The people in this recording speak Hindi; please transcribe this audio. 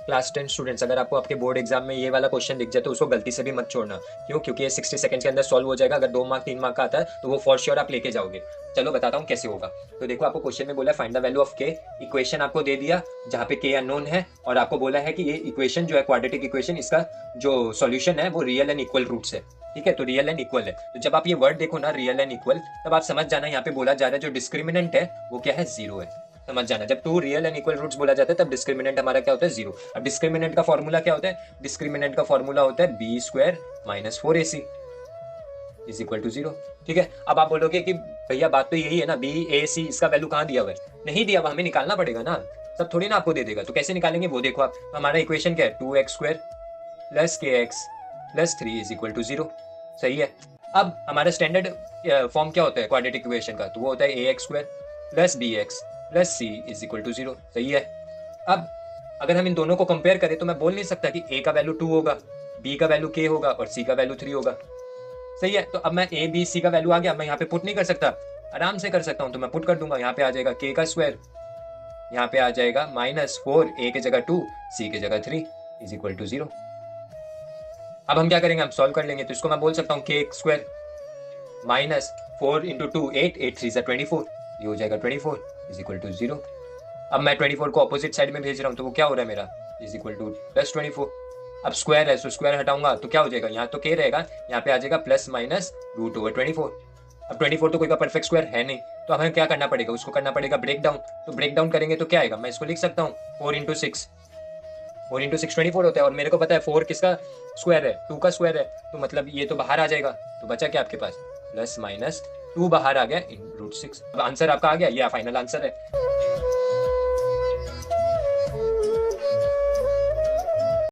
क्लास 10 स्टूडेंट्स, अगर आपको आपके बोर्ड एग्जाम में ये वाला क्वेश्चन दिख जाए तो उसको गलती से भी मत छोड़ना। क्यों? क्योंकि ये 60 सेकंड के अंदर सॉल्व हो जाएगा। अगर 2 मार्क 3 मार्क का आता है तो वो फॉर श्योर आप लेके जाओगे। चलो बताता हूँ कैसे होगा। तो देखो, आपको क्वेश्चन में बोला फाइंड द वैल्यू ऑफ के। इक्वेशन आपको दे दिया जहाँ पे के अननोन है, और आपको बोला है कि ये इक्वेशन जो है क्वाड्रेटिक इक्वेशन, इसका जो सॉल्यूशन है वो रियल एंड इक्वल रूट्स है। ठीक है, तो रियल एंड इक्वल है। तो जब आप ये वर्ड देखो ना, रियल एंड इक्वल, तब आप समझ जाना यहाँ पे बोला जा रहा है जो डिस्क्रिमिनेंट है वो क्या है, जीरो है। समझ जाना, जब two real and equal roots बोला जाता है तब डिस्क्रिमिनेंट हमारा क्या होता है, जीरो। अब डिस्क्रिमिनेंट का फॉर्मूला क्या होता है? डिस्क्रिमिनेंट का फॉर्मूला होता है b square minus 4ac is equal to zero. ठीक है, अब आप बोलोगे कि भैया बात तो यही है ना, बी ए सी, इसका वैल्यू कहाँ दिया हुआ है? नहीं दिया हुआ, हमें निकालना पड़ेगा ना। सब थोड़ी ना आपको दे देगा, तो कैसे निकालेंगे वो देखो आप। हमारा इक्वेशन क्या है, 2x² plus k x plus 3 is equal to zero. सही है। अब हमारा स्टैंडर्ड फॉर्म क्या होता है क्वाड्रेटिक इक्वेशन का? तो वो होता है ax² plus bx plus c is equal to zero. सही है। अब अगर हम इन दोनों को कंपेयर करें तो मैं बोल नहीं सकता कि a का वैल्यू 2 होगा, b का वैल्यू k होगा और c का वैल्यू 3 होगा। सही है। तो अब मैं a b c का वैल्यू आ गया, मैं यहाँ पे पुट नहीं कर सकता? आराम से कर सकता हूँ। तो मैं पुट कर दूंगा, यहाँ पे आ जाएगा k का स्क्वायर, यहाँ पे आ जाएगा -4, a की जगह 2, c की जगह 3 इज इक्वल टू जीरो। अब हम क्या करेंगे, हम सॉल्व कर लेंगे। तो इसको मैं बोल सकता हूँ के स्क्वायर -4 इंटू 2 8, 8 3 सा 24, ये हो जाएगा 24 इज इक्वल टू जीरो। अब मैं 24 को अपोजिट साइड में भेज रहा हूँ, तो वो क्या हो रहा है मेरा, इज इक्वल टू प्लस 24। अब स्क्वायर है, सो स्क्वायर हटाऊंगा तो क्या हो जाएगा, यहाँ तो के रहेगा, यहाँ पे आ जाएगा प्लस माइनस रूट ओवर 24। अब 24 तो कोई का परफेक्ट स्क्वायर है नहीं, तो हमें क्या करना पड़ेगा, उसको करना पड़ेगा ब्रेक डाउन। तो ब्रेक डाउन करेंगे तो क्या आएगा, मैं इसको लिख सकता हूँ 4 इंटू 6, 4 इंटू 6 24 होता है। और मेरे को पता है 4 किसका स्क्वायर है, 2 का स्क्वायर है, तो मतलब ये तो बाहर आ जाएगा। तो बचा क्या आपके पास, प्लस माइनस 2 बाहर आ गया इन रूट 6। अब आंसर आपका आ गया, ये फाइनल आंसर है।